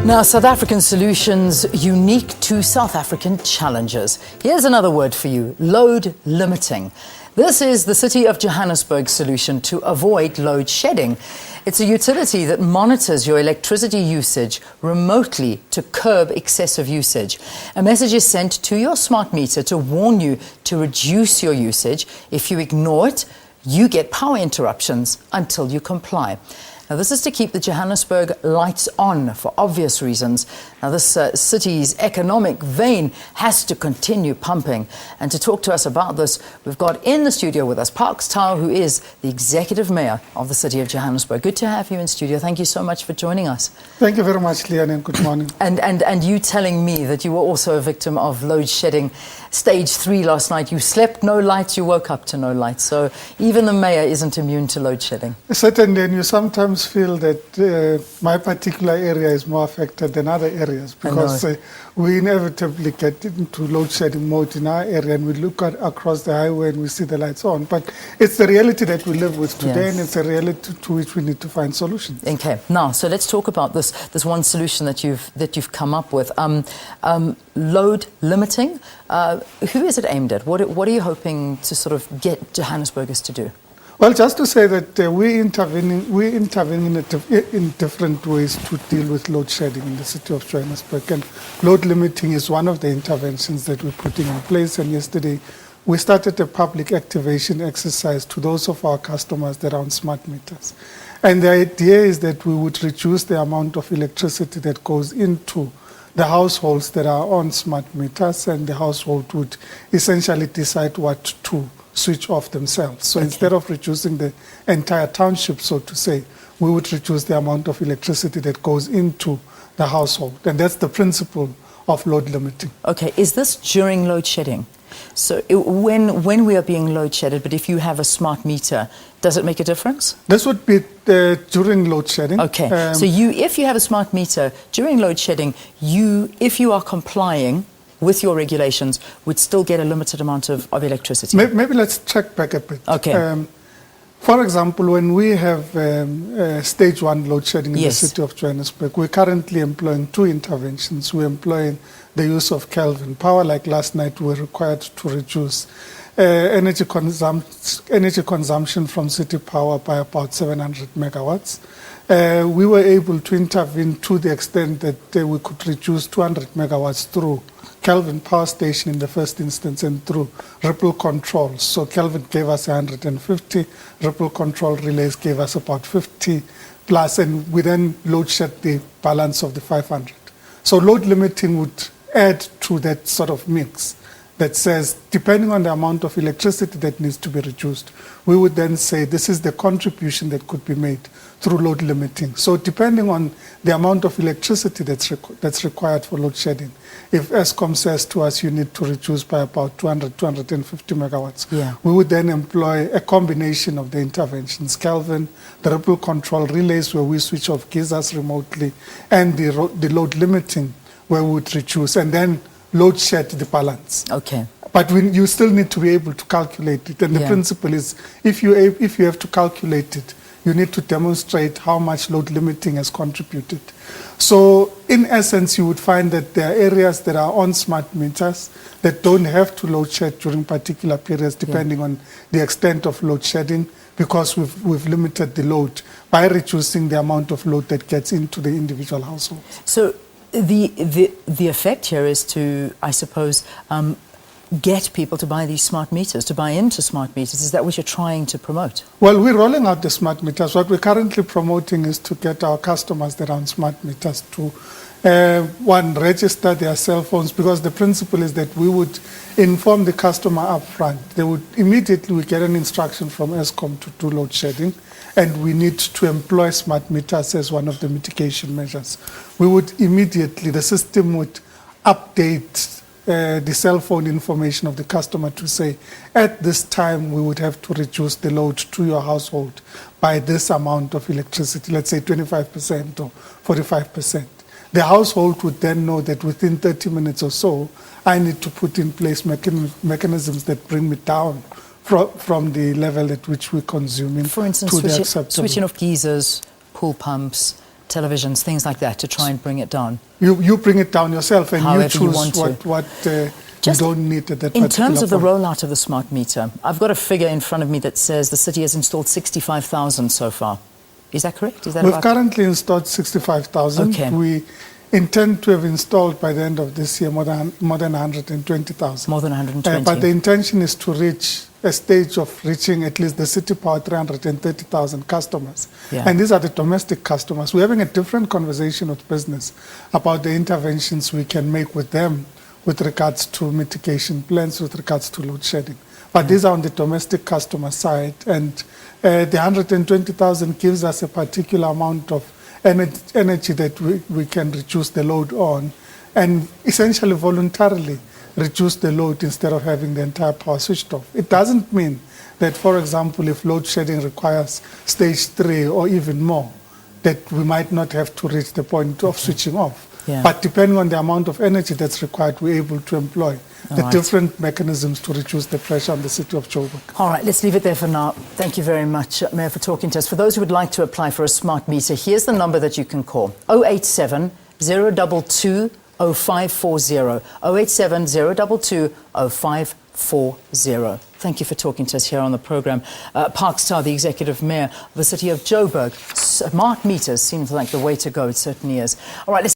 Now, South African solutions unique to South African challenges. Here's another word for you: load limiting. This is the City of Johannesburg's solution to avoid load shedding. It's a utility that monitors your electricity usage remotely to curb excessive usage. A message is sent to your smart meter to warn you to reduce your usage. If you ignore it, you get power interruptions until you comply. Now, this is to keep the Johannesburg lights on for obvious reasons. Now, this city's economic vein has to continue pumping. And to talk to us about this, we've got in the studio with us Parks Tau, who is the Executive Mayor of the City of Johannesburg. Good to have you in studio. Thank you so much for joining us. Thank you very much, Leanne, and good morning. And you telling me that you were also a victim of load shedding. Stage 3 last night. You slept, no lights, you woke up to no lights. So even the mayor isn't immune to load shedding. Certainly, and you sometimes feel that my particular area is more affected than other areas because we inevitably get into load shedding mode in our area, and we look across the highway and we see the lights on. But it's the reality that we live with today, yes. And it's a reality to which we need to find solutions. Okay, now so let's talk about this one solution that you've come up with. Load limiting. Who is it aimed at? What are you hoping to sort of get Johannesburgers to do? Well, just to say that we intervene in different ways to deal with load shedding in the city of Johannesburg, and load limiting is one of the interventions that we're putting in place. And yesterday, we started a public activation exercise to those of our customers that are on smart meters. And the idea is that we would reduce the amount of electricity that goes into the households that are on smart meters, and the household would essentially decide what to switch off themselves. So instead of reducing the entire township, so to say, we would reduce the amount of electricity that goes into the household. And that's the principle of load limiting. Okay, is this during load shedding? So when we are being load shedded, but if you have a smart meter, does it make a difference? This would be during load shedding. Okay, so if you have a smart meter during load shedding, if you are complying with your regulations, would still get a limited amount of electricity. Maybe let's check back a bit. Okay. For example, when we have stage 1 load shedding in the city of Johannesburg, we're currently employing 2 interventions. We're employing the use of Kelvin power. Like last night, we were required to reduce energy consumption from city power by about 700 megawatts. We were able to intervene to the extent that we could reduce 200 megawatts through Kelvin power station in the first instance and through ripple controls. So Kelvin gave us 150, ripple control relays gave us about 50 plus, and we then load shed the balance of the 500. So load limiting would add to that sort of mix that says, depending on the amount of electricity that needs to be reduced, we would then say this is the contribution that could be made through load limiting. So depending on the amount of electricity that's required for load shedding, if Eskom says to us you need to reduce by about 200, 250 megawatts, we would then employ a combination of the interventions, Kelvin, the ripple control relays where we switch off geysers remotely, and the load limiting where we would reduce, and then load shed the balance. Okay. But you still need to be able to calculate it. And the principle is, if you have to calculate it, you need to demonstrate how much load limiting has contributed. So in essence, you would find that there are areas that are on smart meters that don't have to load shed during particular periods, depending on the extent of load shedding, because we've limited the load by reducing the amount of load that gets into the individual household. So the effect here is to, I suppose, get people to buy these smart meters, to buy into smart meters. Is that what you're trying to promote? Well, we're rolling out the smart meters. What we're currently promoting is to get our customers that are on smart meters to, register their cell phones, because the principle is that we would inform the customer up front. They would immediately get an instruction from Eskom to do load shedding, and we need to employ smart meters as one of the mitigation measures. We would immediately, the system would update the cell phone information of the customer to say, at this time we would have to reduce the load to your household by this amount of electricity, let's say 25% or 45%. The household would then know that within 30 minutes or so, I need to put in place mechanisms that bring me down from the level at which we're consuming For instance, to the acceptable. switching off geysers, pool pumps, televisions, things like that to try and bring it down. You bring it down yourself and However you choose want to. what you Just don't need at that In particular terms of the point. rollout of the smart meter, I've got a figure in front of me that says the city has installed 65,000 so far. Is that correct? Is that We've about currently installed 65,000. Okay. We intend to have installed by the end of this year more than 120,000. more than 120? But the intention is to reach a stage of reaching at least the city power 330,000 customers. Yeah. And these are the domestic customers. We're having a different conversation with business about the interventions we can make with them with regards to mitigation plans, with regards to load shedding. But these are on the domestic customer side. And the 120,000 gives us a particular amount of energy that we can reduce the load on and essentially voluntarily reduce the load instead of having the entire power switched off. It doesn't mean that, for example, if load shedding requires stage 3 or even more, that we might not have to reach the point of switching off. Yeah. But depending on the amount of energy that's required, we're able to employ the right. different mechanisms to reduce the pressure on the city of Joburg. All right, let's leave it there for now. Thank you very much, Mayor, for talking to us. For those who would like to apply for a smart meter, here's the number that you can call: 087 022 0540. 087 022 0540. Thank you for talking to us here on the programme. Park Star, the Executive Mayor of the city of Joburg. Smart meters seems like the way to go. It certainly is. All right, let's